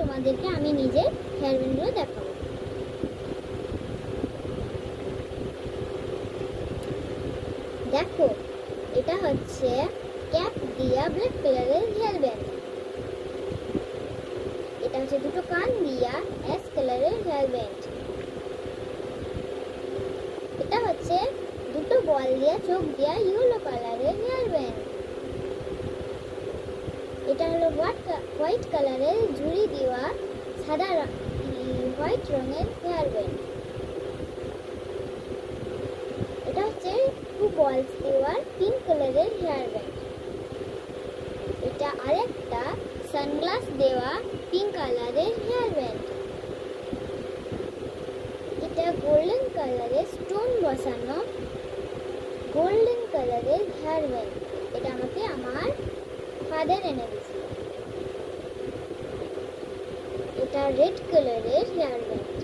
তোমাদেরকে আমি নিজে হেয়ার ব্যান্ডগুলো দেখাবো। দেখো, এটা হচ্ছে ক্যাপ দিয়া ব্ল্যাক কালারের হেয়ার ব্যান্ড। এটা হচ্ছে দুটো কান দিয়া অ্যাশ কালারের হেয়ার ব্যান্ড। এটা হচ্ছে দুটো বল দিয়া চোখ দিয়া ইয়েলো কালারের হেয়ার ব্যান্ড। এটা হলো হোয়াইট কালারের ঝুড়ি দেওয়া সাদা হোয়াইট রঙের হেয়ার ব্যান্ড। এটা হচ্ছে টু বলস দেওয়া পিঙ্ক কালারের হেয়ার ব্যান্ড। এটা আরেকটা সানগ্লাস দেওয়া পিঙ্ক কালারের হেয়ার ব্যান্ড। এটা গোল্ডেন কালারের স্টোন বসানো গোল্ডেন কালারের হেয়ার ব্যান্ড। এটা আমাকে আমার ফাদার এনে দিয়েছিল। এটা রেড কালারের হেয়ার ব্যান্ড।